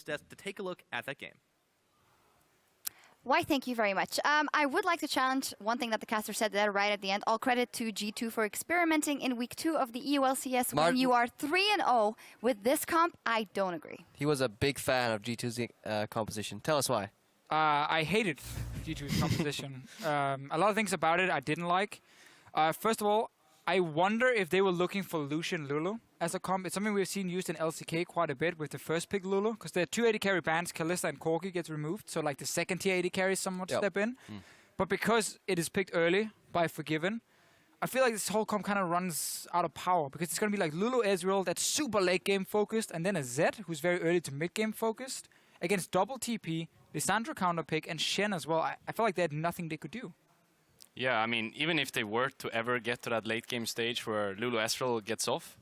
desk to take a look at that game. Why, thank you very much. I would like to challenge one thing that the caster said there right at the end. All credit to G2 for experimenting in week 2 of the EU LCS when you are 3-0 with this comp. I don't agree. He was a big fan of G2's composition. Tell us why. I hated G2's composition. A lot of things about it I didn't like. First of all, I wonder if they were looking for Lucian Lulu as a comp. It's something we've seen used in LCK quite a bit with the first pick Lulu, because there are 2 AD carry bans, Kalista and Corki gets removed, so like the second tier AD carries somewhat step in. But because it is picked early by Forgiven, I feel like this whole comp kind of runs out of power, because it's going to be like Lulu Ezreal that's super late game focused, and then a Zed who's very early to mid game focused, against double TP, Lissandra counter pick, and Shen as well. I felt like they had nothing they could do. Yeah, I mean, even if they were to ever get to that late game stage where Lulu Ezreal gets off,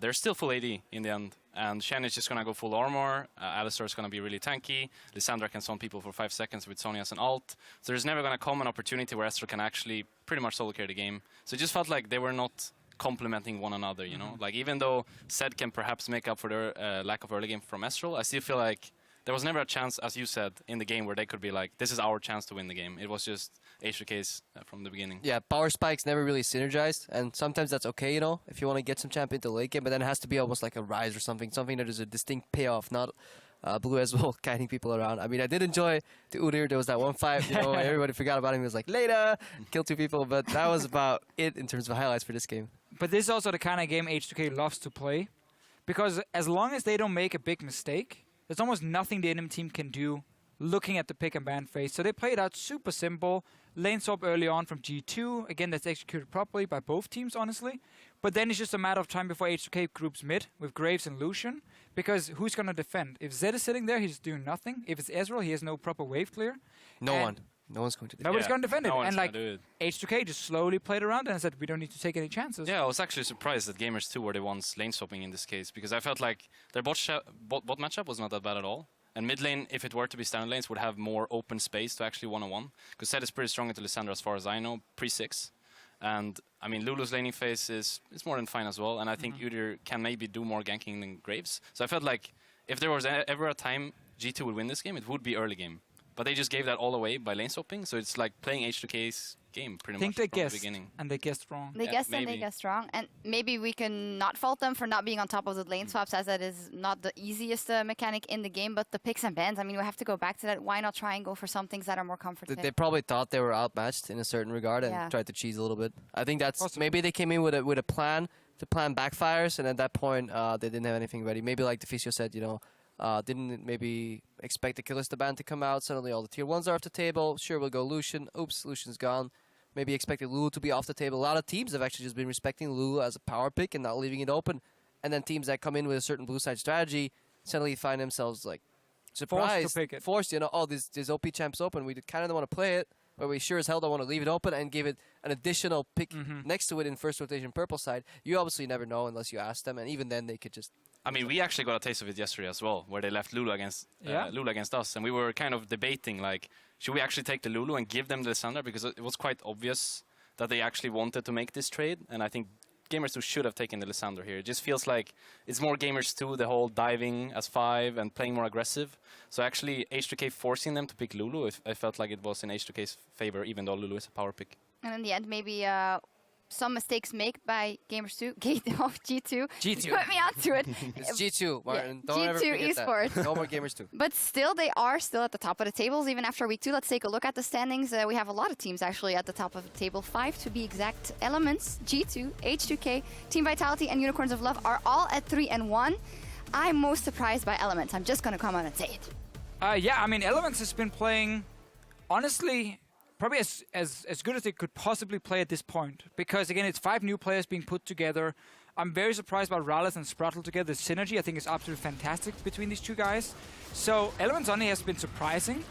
they're still full AD in the end. And Shen is just going to go full armor. Alistar is going to be really tanky. Lissandra can stun people for 5 seconds with Sonya as an ult. So there's never going to come an opportunity where Ezreal can actually pretty much solo carry the game. So it just felt like they were not complementing one another, you know? Like, even though Zed can perhaps make up for their lack of early game from Ezreal, I still feel like there was never a chance, as you said, in the game where they could be like, this is our chance to win the game. It was just H2K's from the beginning. Yeah, power spikes never really synergized, and sometimes that's okay, you know, if you want to get some champ into late game, but then it has to be almost like a Rise or something that is a distinct payoff, not Blue as well, guiding people around. I mean, I did enjoy the Udyr. There was that one fight, you know, everybody forgot about him. He was like, later, kill 2 people, but that was about it in terms of highlights for this game. But this is also the kind of game H2K loves to play, because as long as they don't make a big mistake, there's almost nothing the enemy team can do looking at the pick and ban phase. So they play it out super simple. Lane swap early on from G2. Again, that's executed properly by both teams, honestly. But then it's just a matter of time before H2K groups mid with Graves and Lucian. Because who's going to defend? If Zed is sitting there, he's doing nothing. If it's Ezreal, he has no proper wave clear. No one's going to defend. Nobody's going to defend it. No And like do it. H2K just slowly played around and said, we don't need to take any chances. Yeah, I was actually surprised that Gamers 2 were the ones lane swapping in this case, because I felt like their bot matchup was not that bad at all. And mid lane, if it were to be standard lanes, would have more open space to actually one-on-one. Because Zed is pretty strong into Lissandra as far as I know, pre-6. And, I mean, Lulu's laning phase is more than fine as well. And I think Udyr can maybe do more ganking than Graves. So I felt like if there was ever a time G2 would win this game, it would be early game. But they just gave that all away by lane swapping. So it's like playing H2K's game pretty much from the beginning. And they guessed wrong. They guessed and they guessed wrong. And maybe we can not fault them for not being on top of the lane swaps, as that is not the easiest mechanic in the game. But the picks and bans, I mean, we have to go back to that. Why not try and go for some things that are more comfortable? They probably thought they were outmatched in a certain regard and tried to cheese a little bit. I think that's possible. Maybe they came in with a plan. The plan backfires, and at that point, they didn't have anything ready. Maybe like Deficio said, you know, didn't maybe expect the Kalista ban to come out. Suddenly all the tier 1s are off the table. Sure, we'll go Lucian. Oops, Lucian's gone. Maybe expected Lulu to be off the table. A lot of teams have actually just been respecting Lulu as a power pick and not leaving it open. And then teams that come in with a certain blue side strategy suddenly find themselves like surprised, forced to pick it. Forced, you know, oh, this OP champ's open. We kind of don't want to play it, but we sure as hell don't want to leave it open and give it an additional pick next to it in first rotation purple side. You obviously never know unless you ask them, and even then they could just... I mean, we actually got a taste of it yesterday as well, where they left Lulu against us, and we were kind of debating, like, should we actually take the Lulu and give them the Lissandra? Because it was quite obvious that they actually wanted to make this trade, and I think Gamers 2 should have taken the Lissandra here. It just feels like it's more Gamers 2, the whole diving as 5 and playing more aggressive. So actually, H2K forcing them to pick Lulu, I felt like it was in H2K's favor, even though Lulu is a power pick. And in the end, maybe... some mistakes made by Gamers 2, G2. G2. Put me onto it. It's G2, Martin. Yeah. Don't ever G2 forget esports. that. No more Gamers 2. But still, they are still at the top of the tables, even after week 2. Let's take a look at the standings. We have a lot of teams actually at the top of the table. 5 to be exact. Elements, G2, H2K, Team Vitality, and Unicorns of Love are all at 3-1. I'm most surprised by Elements. I'm just going to come out and say it. Yeah, I mean, Elements has been playing, honestly... probably as good as they could possibly play at this point. Because, again, it's 5 new players being put together. I'm very surprised about Rekkles and Sprattle together. The synergy, I think, is absolutely fantastic between these 2 guys. So, Elements only has been surprising.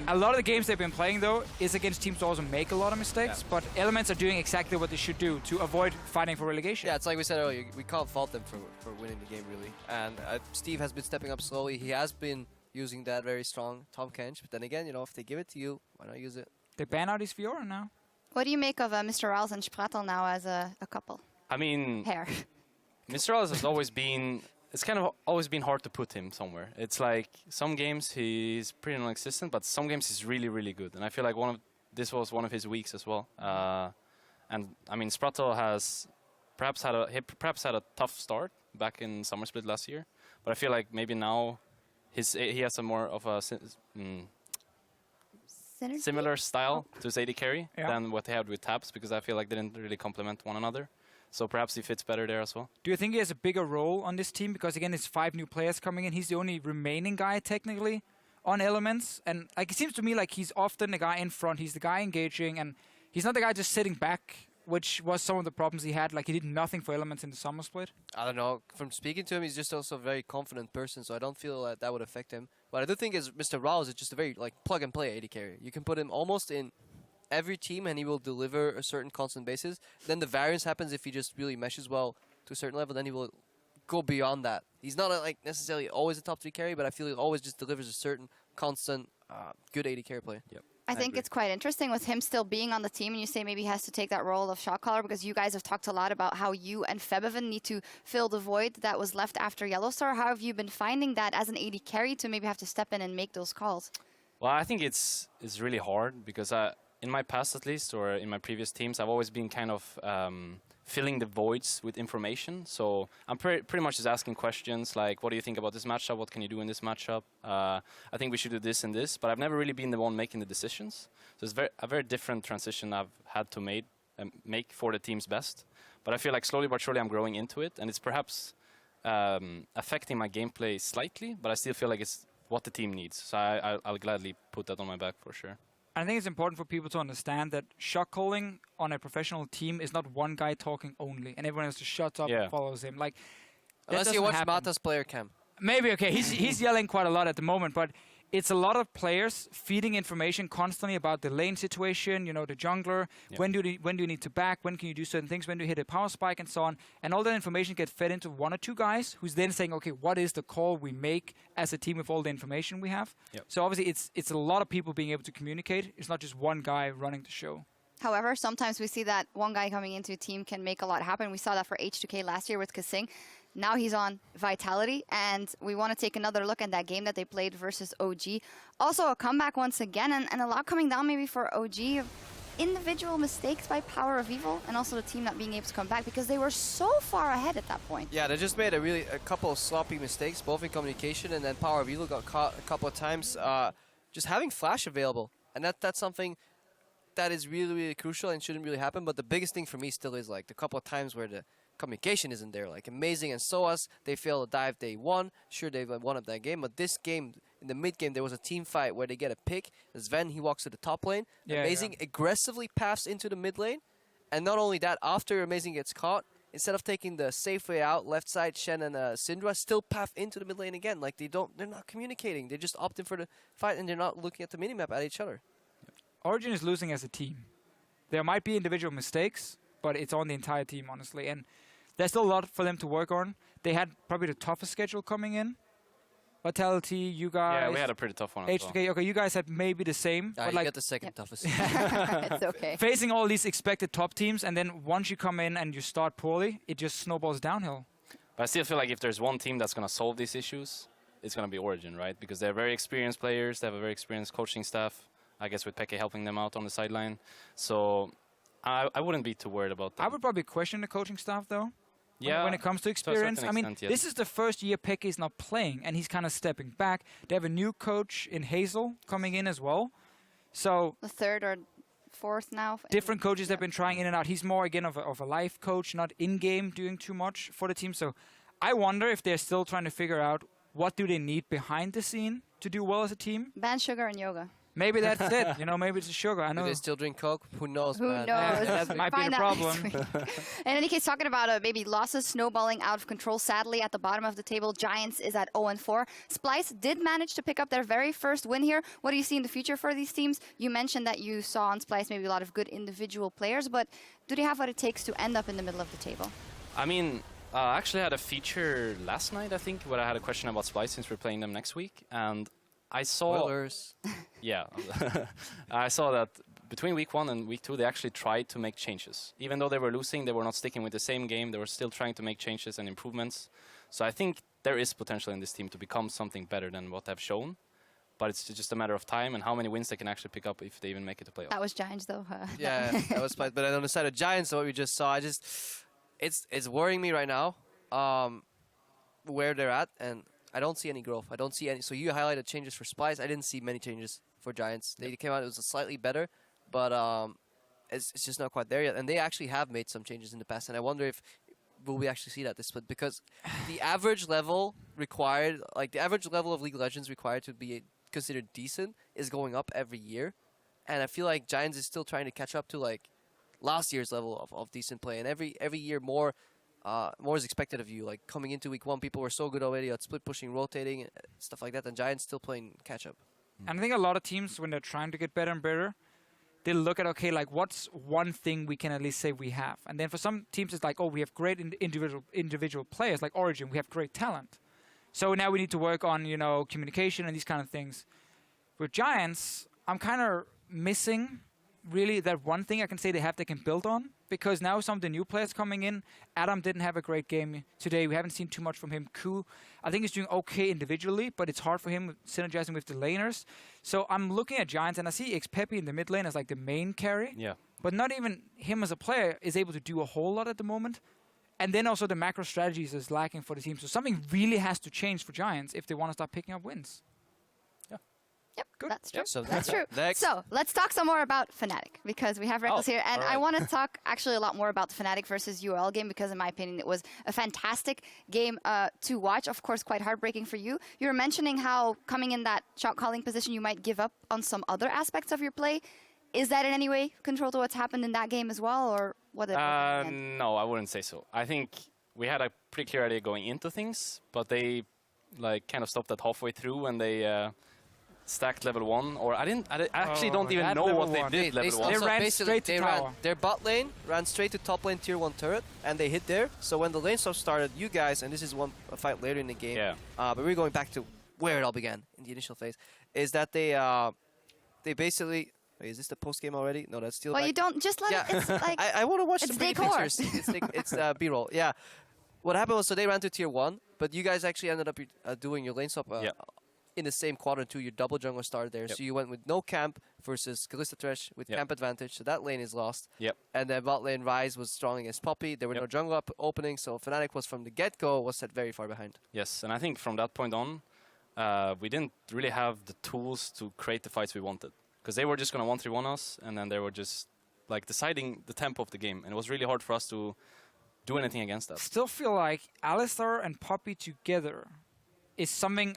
A lot of the games they've been playing, though, is against teams that also make a lot of mistakes. Yeah. But Elements are doing exactly what they should do to avoid fighting for relegation. Yeah, it's like we said earlier. We can't fault them for winning the game, really. And Steve has been stepping up slowly. He has been... using that very strong Tom Kench, but then again, you know, if they give it to you, why not use it? They ban out his Fiora now. What do you make of Mr. Rekkles and Sprattle now as a couple? I mean, Pair. Mr. Rekkles has always been it's kind of always been hard to put him somewhere. It's like some games he's pretty non-existent, but some games he's really, really good. And I feel like this was one of his weeks as well. And I mean, Sprattle has perhaps had a tough start back in Summer Split last year, but I feel like maybe now he has a more of a similar style to his AD carry than what they had with Tabs, because I feel like they didn't really complement one another. So perhaps he fits better there as well. Do you think he has a bigger role on this team? Because again, it's 5 new players coming in. He's the only remaining guy technically on Elements. And like it seems to me like he's often the guy in front. He's the guy engaging, and he's not the guy just sitting back, which was some of the problems he had. Like he did nothing for Elements in the Summer Split. I don't know. From speaking to him, he's just also a very confident person, so I don't feel that would affect him. But I do think is Mr. Rouse is just a very like plug and play AD carry. You can put him almost in every team and he will deliver a certain constant basis. Then the variance happens if he just really meshes well to a certain level, then he will go beyond that. He's not like necessarily always a top 3 carry, but I feel he always just delivers a certain constant good AD carry player. Yep. I think it's quite interesting with him still being on the team, and you say maybe he has to take that role of shot caller, because you guys have talked a lot about how you and Febevan need to fill the void that was left after Yellowstar. How have you been finding that as an AD carry to maybe have to step in and make those calls? Well, I think it's really hard because in my past at least, or in my previous teams, I've always been kind of filling the voids with information. So I'm pretty much just asking questions like, what do you think about this matchup? What can you do in this matchup? I think we should do this and this. But I've never really been the one making the decisions. So it's a very different transition I've had to make for the team's best. But I feel like slowly but surely I'm growing into it. And it's perhaps affecting my gameplay slightly, but I still feel like it's what the team needs. So I'll gladly put that on my back for sure. I think it's important for people to understand that shot calling on a professional team is not one guy talking only, and everyone else just shuts up and follows him. Like, unless you watch Mata's player cam. Maybe, okay, he's yelling quite a lot at the moment, but it's a lot of players feeding information constantly about the lane situation, you know, the jungler, when do you need to back, when can you do certain things, when do you hit a power spike and so on. And all that information gets fed into 1 or 2 guys who's then saying, okay, what is the call we make as a team with all the information we have? Yep. So obviously it's a lot of people being able to communicate. It's not just one guy running the show. However, sometimes we see that one guy coming into a team can make a lot happen. We saw that for H2K last year with Kasing. Now he's on Vitality, and we want to take another look at that game that they played versus OG. Also a comeback once again, and a lot coming down maybe for OG of individual mistakes by Power of Evil, and also the team not being able to come back because they were so far ahead at that point. Yeah, they just made a couple of sloppy mistakes, both in communication, and then Power of Evil got caught a couple of times just having Flash available. And that's something that is really, really crucial and shouldn't really happen. But the biggest thing for me still is like the couple of times where the communication isn't there. Like Amazing and SOAS, they failed a dive day 1. Sure, they won up that game, but this game, in the mid game, there was a team fight where they get a pick. Sven, he walks to the top lane. Amazing aggressively paths into the mid lane. And not only that, after Amazing gets caught, instead of taking the safe way out, left side, Shen and Syndra still path into the mid lane again. Like they're not communicating. They just opt in for the fight and they're not looking at the minimap at each other. Origin is losing as a team. There might be individual mistakes, but it's on the entire team, honestly. And there's still a lot for them to work on. They had probably the toughest schedule coming in. Vitality, you guys. Yeah, we had a pretty tough one. H2K, okay, you guys had maybe the same. But you like, got the second toughest. It's okay. Facing all these expected top teams, and then once you come in and you start poorly, it just snowballs downhill. But I still feel like if there's one team that's going to solve these issues, it's going to be Origin, right? Because they're very experienced players. They have a very experienced coaching staff. I guess with Peke helping them out on the sideline. So I wouldn't be too worried about that. I would probably question the coaching staff, though. Yeah, when it comes to experience. To I mean, extent, yes. This is the first year Peke is not playing, and he's kind of stepping back. They have a new coach in Hazel coming in as well. So the 3rd or 4th now. Different coaches have been trying in and out. He's more, again, of a life coach, not in-game doing too much for the team. So I wonder if they're still trying to figure out what do they need behind the scene to do well as a team. Ban sugar and yoga. Maybe that's it. You know, maybe it's a sugar. I know. Do they still drink Coke? Who knows, Who man? knows? That might be the problem. In any case, talking about maybe losses snowballing out of control. Sadly, at the bottom of the table, Giants is at 0-4. Splice did manage to pick up their very first win here. What do you see in the future for these teams? You mentioned that you saw on Splice maybe a lot of good individual players, but do they have what it takes to end up in the middle of the table? I mean, I actually had a feature last night, I think, where I had a question about Splice since we're playing them next week, and I saw... Spoilers. Yeah. I saw that between week 1 and week 2, they actually tried to make changes. Even though they were losing, they were not sticking with the same game. They were still trying to make changes and improvements. So I think there is potential in this team to become something better than what they've shown. But it's just a matter of time and how many wins they can actually pick up if they even make it to playoffs. That was Giants, though. Yeah, that was fine. But on the side of Giants, what we just saw, it's worrying me right now where they're at, and I don't see any growth. I don't see any. So you highlighted changes for Spice. I didn't see many changes for Giants. They came out, it was slightly better, but it's just not quite there yet. And they actually have made some changes in the past, and I wonder if will we actually see that this split, because the average level required, like the average level of League of Legends required to be considered decent is going up every year, and I feel like Giants is still trying to catch up to like last year's level of decent play, and every year more is expected of you. Like coming into week 1, people were so good already at split pushing, rotating, stuff like that, and Giants still playing catch up. And I think a lot of teams, when they're trying to get better and better, they look at, okay, like what's one thing we can at least say we have? And then for some teams, it's like, oh, we have great individual players, like Origin, we have great talent. So now we need to work on, you know, communication and these kind of things. With Giants, I'm kind of missing really that one thing I can say they have they can build on, because now some of the new players coming in, Adam didn't have a great game today. We haven't seen too much from him. Ku, I think he's doing okay individually, but it's hard for him synergizing with the laners. So I'm looking at Giants, and I see Xpepi in the mid lane as like the main carry. Yeah. But not even him as a player is able to do a whole lot at the moment. And then also the macro strategies is lacking for the team. So something really has to change for Giants if they want to start picking up wins. Yep, Good. that's true. Yep. So That's true. Next. So let's talk some more about Fnatic, because we have Rekkles here, and I want to talk actually a lot more about the Fnatic versus UL game, because in my opinion it was a fantastic game to watch. Of course, quite heartbreaking for you. You were mentioning how coming in that shot calling position you might give up on some other aspects of your play. Is that in any way control to what's happened in that game as well, or what? No, I wouldn't say so. I think we had a pretty clear idea going into things, but they like kind of stopped that halfway through when they stacked level 1, or I actually don't even know what they did level 1. They ran straight to tower. Their bot lane ran straight to top lane tier 1 turret, and they hit there. So when the lane swap started, you guys, and this is a fight later in the game, but we're going back to where it all began in the initial phase, is that they basically. Wait, is this the post game already? No, that's still. Well, you don't just let it. It's like I want to watch the pretty decor. pictures. It's B-roll. Yeah. What happened was, so they ran to tier 1, but you guys actually ended up doing your lane swap. In the same quadrant too, your double jungler started there. So you went with no camp versus Kalista Thresh with camp advantage. So that lane is lost. And then bot lane Ryze was strong against Poppy. There were no jungle openings, so Fnatic was from the get-go was set very far behind. Yes, and I think from that point on, we didn't really have the tools to create the fights we wanted, because they were just going to 1-3-1 us, and then they were just like deciding the tempo of the game, and it was really hard for us to do anything against that. Still feel like Alistar and Poppy together is something.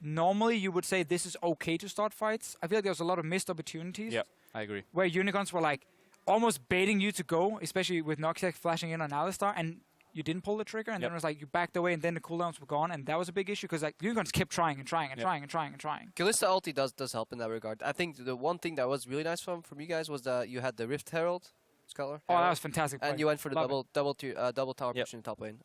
Normally, you would say this is okay to start fights. I feel like there was a lot of missed opportunities. Yeah, I agree. Where Unicorns were like almost baiting you to go, especially with Noxiac flashing in on Alistar, and you didn't pull the trigger, and then it was like you backed away, and then the cooldowns were gone, and that was a big issue because like Unicorns kept trying and trying and trying and trying and trying. Kalista ulti does help in that regard. I think the one thing that was really nice from you guys was that you had the Rift Herald, Scholar. Oh, that was fantastic. And you went for the double tower push in the top lane.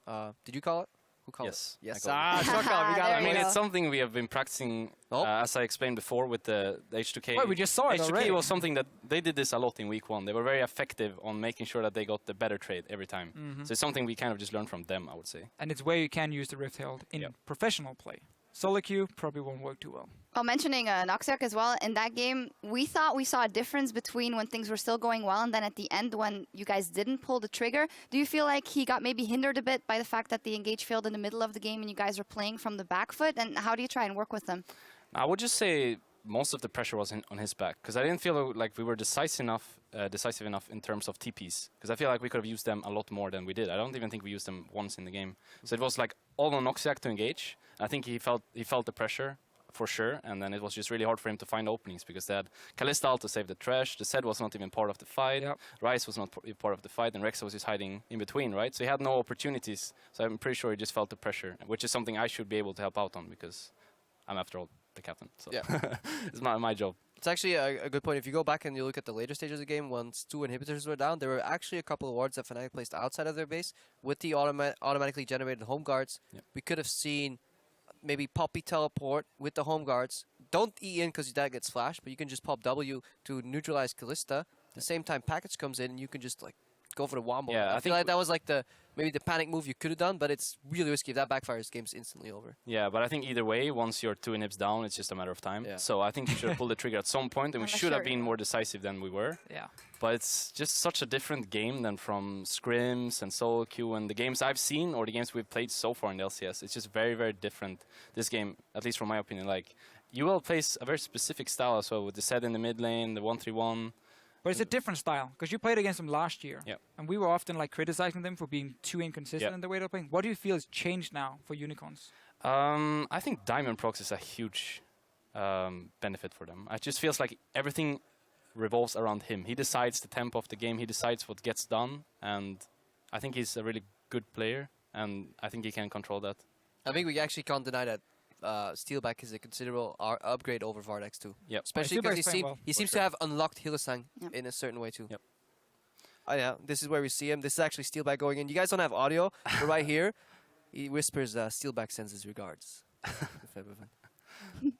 Did you call it? Who called it? Yes. Short call. We got I mean, it's something we have been practicing, as I explained before, with the H2K. Well, we just saw it H2K already. was something that they did this a lot in week 1. They were very effective on making sure that they got the better trade every time. So it's something we kind of just learned from them, I would say. And it's where you can use the Rift Herald in professional play. Solo queue probably won't work too well. Well, mentioning Noxiac as well, in that game, we thought we saw a difference between when things were still going well and then at the end when you guys didn't pull the trigger. Do you feel like he got maybe hindered a bit by the fact that the engage failed in the middle of the game and you guys were playing from the back foot? And how do you try and work with them? I would just say most of the pressure was on his back, because I didn't feel like we were decisive enough in terms of TPs, because I feel like we could have used them a lot more than we did. I don't even think we used them once in the game. So it was like all on Noxiac to engage. I think he felt the pressure for sure, and then it was just really hard for him to find openings, because they had Kalista ult to save the Thresh, the Zed was not even part of the fight, Ryze was not part of the fight, and Rekkles was just hiding in between, right? So he had no opportunities, so I'm pretty sure he just felt the pressure, which is something I should be able to help out on, because I'm, after all, the captain. So it's my job. It's actually a good point. If you go back and you look at the later stages of the game, once 2 inhibitors were down, there were actually a couple of wards that Fnatic placed outside of their base with the automatically generated home guards. We could have seen maybe Poppy teleport with the home guards. Don't E in because that gets flashed, but you can just pop W to neutralize Kalista. At the same time, package comes in and you can just like go for the wombo. Yeah, I feel like that was like maybe the panic move you could have done, but it's really risky. If that backfires, game's instantly over. Yeah, but I think either way, once you're 2 inhibs down, it's just a matter of time. Yeah. So I think you should have pulled the trigger at some point, and we should have been more decisive than we were. Yeah. But it's just such a different game than from scrims and solo queue and the games I've seen or the games we've played so far in the LCS. It's just very, very different. This game, at least from my opinion, like UL plays a very specific style as well with the set in the mid lane, the 1-3-1. But it's a different style because you played against them last year, Yep. and we were often like criticizing them for being too inconsistent in the way they're playing. What do you feel has changed now for Unicorns? I think Diamond Prox is a huge benefit for them. It just feels like everything revolves around him. He decides the tempo of the game. He decides what gets done, and I think he's a really good player, and I think he can control that. I think we actually can't deny that Steelback is a considerable upgrade over Vardex too. Yep. Especially because he seems to have unlocked Hylissang in a certain way too. Yep. Oh yeah, this is where we see him. This is actually Steelback going in. You guys don't have audio, but right here, he whispers, Steelback sends his regards.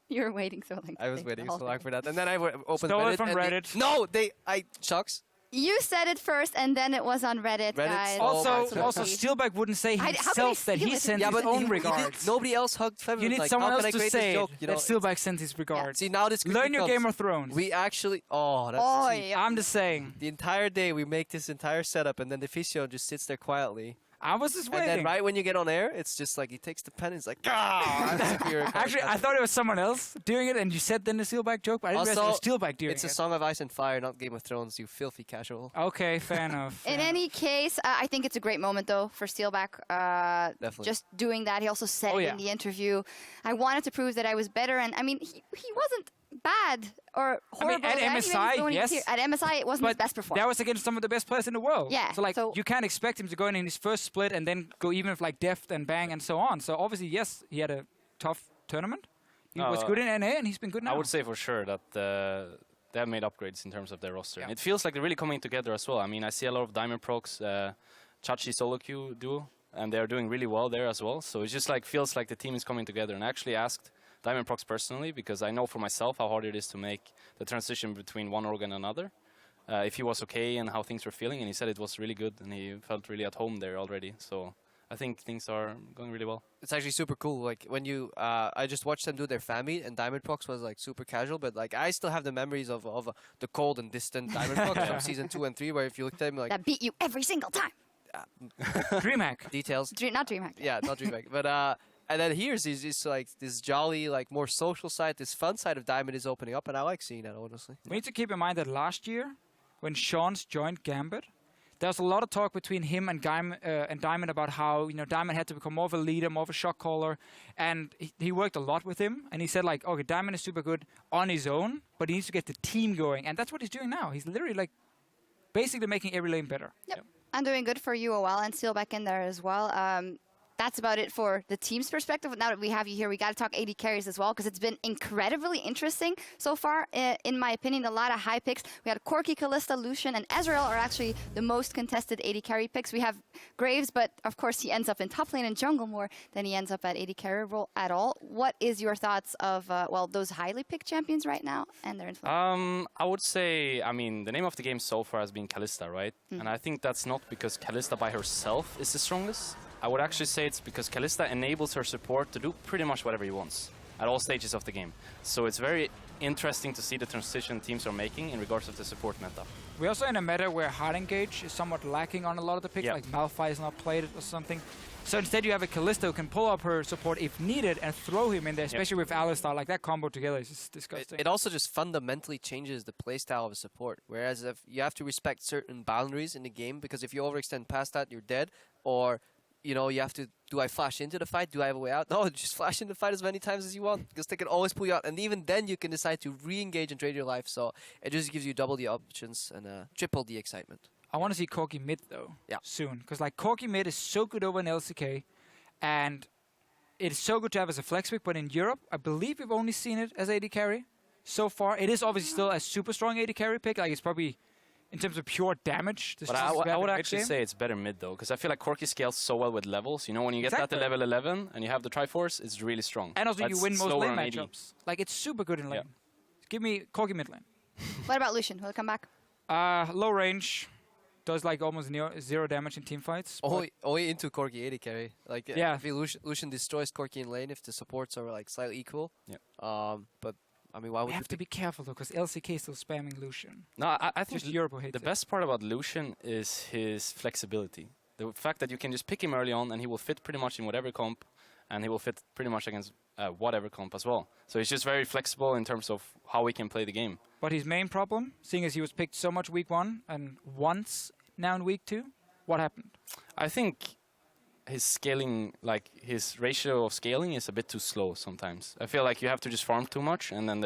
You were waiting so long. I was waiting so long for that. And then I opened Stole Reddit. it from and Reddit. Chucks. You said it first, and then it was on Reddit, guys. Oh, Also, Steelback wouldn't say himself that he sent his own regards. Nobody else hugged Femin. You need like, someone how else can I to create say this it, joke, you know? that Steelback sent his regards. See, now this Learn your Game of Thrones. We actually... Oh, that's... Oh, see, yeah. I'm just saying. the entire day we make this entire setup, and then the physio just sits there quietly. I was just And waiting. then right when you get on air, it's just like he takes the pen and he's like, ah! Actually, I thought it was someone else doing it, and you said then the Steelback joke, but I didn't realize it was Steelback doing it. It's a Song of Ice and Fire, not Game of Thrones, you filthy casual. Okay, fair enough. In any case, I think it's a great moment, though, for Steelback. Definitely. Just doing that. He also said in the interview, I wanted to prove that I was better. And, I mean, he wasn't bad or horrible. I mean, at MSI, yes. At MSI, it wasn't his best performance. That was against some of the best players in the world. Yeah. So, you can't expect him to go in his first split and then go even with, like, Deft and Bang and so on. So, obviously, yes, he had a tough tournament. He was good in NA, and he's been good now. I would say for sure that they have made upgrades in terms of their roster. Yeah. It feels like they're really coming together as well. I mean, I see a lot of Diamond Prox, Chachi solo queue duo, and they're doing really well there as well. So it just like feels like the team is coming together. And I actually asked Diamond Prox personally, because I know for myself how hard it is to make the transition between one org and another. If he was okay and how things were feeling, and he said it was really good, and he felt really at home there already. So I think things are going really well. It's actually super cool. Like when you, I just watched them do their fan meet, and Diamond Prox was like super casual, but like I still have the memories of the cold and distant Diamond Prox from season 2 and 3, where if you looked at him like that beat you every single time. DreamHack. Details. Not DreamHack. Yeah, not DreamHack. But and then here's this like this jolly, like more social side, this fun side of Diamond is opening up, and I like seeing that honestly. We need to keep in mind that last year, when Sean's joined Gambit, there was a lot of talk between him and Diamond about how Diamond had to become more of a leader, more of a shot caller, and he worked a lot with him. And he said like, okay, Diamond is super good on his own, but he needs to get the team going, and that's what he's doing now. He's literally like basically making every lane better. Yep. I'm doing good for UOL and Steelback in there as well. That's about it for the team's perspective. Now that we have you here, we got to talk AD carries as well, because it's been incredibly interesting so far. In my opinion, a lot of high picks. We had Corki, Kalista, Lucian, and Ezreal are actually the most contested AD carry picks. We have Graves, but of course he ends up in top lane and jungle more than he ends up at AD carry role at all. What is your thoughts of those highly picked champions right now and their influence? I would say, I mean, the name of the game so far has been Kalista, right? And I think that's not because Kalista by herself is the strongest. I would actually say it's because Kalista enables her support to do pretty much whatever he wants at all stages of the game. So it's very interesting to see the transition teams are making in regards of the support meta. We're also in a meta where hard engage is somewhat lacking on a lot of the picks, like Malphite is not played or something. So instead you have a Kalista who can pull up her support if needed and throw him in there, especially with Alistar. Like that combo together is just disgusting. It also just fundamentally changes the playstyle of a support. Whereas if you have to respect certain boundaries in the game, because if you overextend past that, you're dead. Or you have to, do I flash into the fight? Do I have a way out? No, just flash into the fight as many times as you want, because they can always pull you out. And even then, you can decide to re-engage and trade your life. So it just gives you double the options and triple the excitement. I want to see Corki mid, though, soon. Because like Corki mid is so good over in LCK, and it's so good to have as a flex pick. But in Europe, I believe we've only seen it as AD carry so far. It is obviously still a super strong AD carry pick. Like it's probably, in terms of pure damage, but I would actually say it's better mid, though, because I feel like Corki scales so well with levels. When you get that to level 11 and you have the Triforce, it's really strong. And also you win most lane matchups. Like, it's super good in lane. Give me Corki mid lane. What about Lucian? Will it come back? Low range. does like almost zero damage in team fights. Only into Corki 80 carry. Like Yeah. if Lucian destroys Corki in lane, if the supports are like slightly equal. Yeah. But I mean, why would We you have to be careful though, because LCK is still spamming Lucian. No, I think Just Europe will hate the it. best part about Lucian is his flexibility. The fact that you can just pick him early on and he will fit pretty much in whatever comp, and he will fit pretty much against whatever comp as well. So he's just very flexible in terms of how we can play the game. But his main problem, seeing as he was picked so much week 1 and once now in week 2, what happened? I think his scaling, like his ratio of scaling, is a bit too slow sometimes. I feel like you have to just farm too much, and then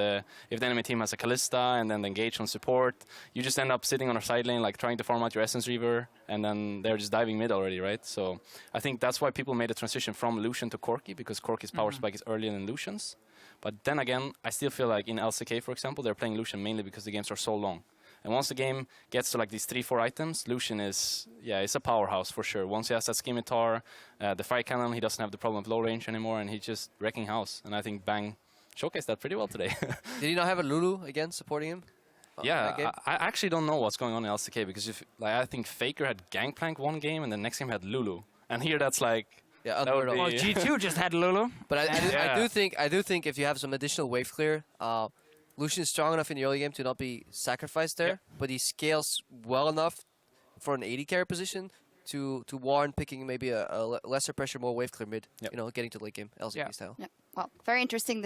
if the enemy team has a Kalista and then the engage on support, you just end up sitting on a side lane, like trying to farm out your Essence Reaver, and then they're just diving mid already, right? So I think that's why people made a transition from Lucian to Corki, because Corki's power spike is earlier than Lucian's. But then again, I still feel like in LCK, for example, they're playing Lucian mainly because the games are so long. And once the game gets to like these 3-4 items, Lucian is, it's a powerhouse for sure. Once he has that Scimitar, the Fire Cannon, he doesn't have the problem of low range anymore, and he's just wrecking house. And I think Bang showcased that pretty well today. Did he not have a Lulu again supporting him? Yeah, I actually don't know what's going on in LCK, because I think Faker had Gangplank one game, and the next game had Lulu. And here that's like... Yeah, that would unheard of. be- Well, G2 just had Lulu. But Yeah. I do think if you have some additional wave clear, Lucian is strong enough in the early game to not be sacrificed there, but he scales well enough for an 80 carry position to warrant picking maybe a lesser pressure, more wave clear mid. Yep. You know, getting to late game LCK Yeah. style. Yeah. Well, very interesting.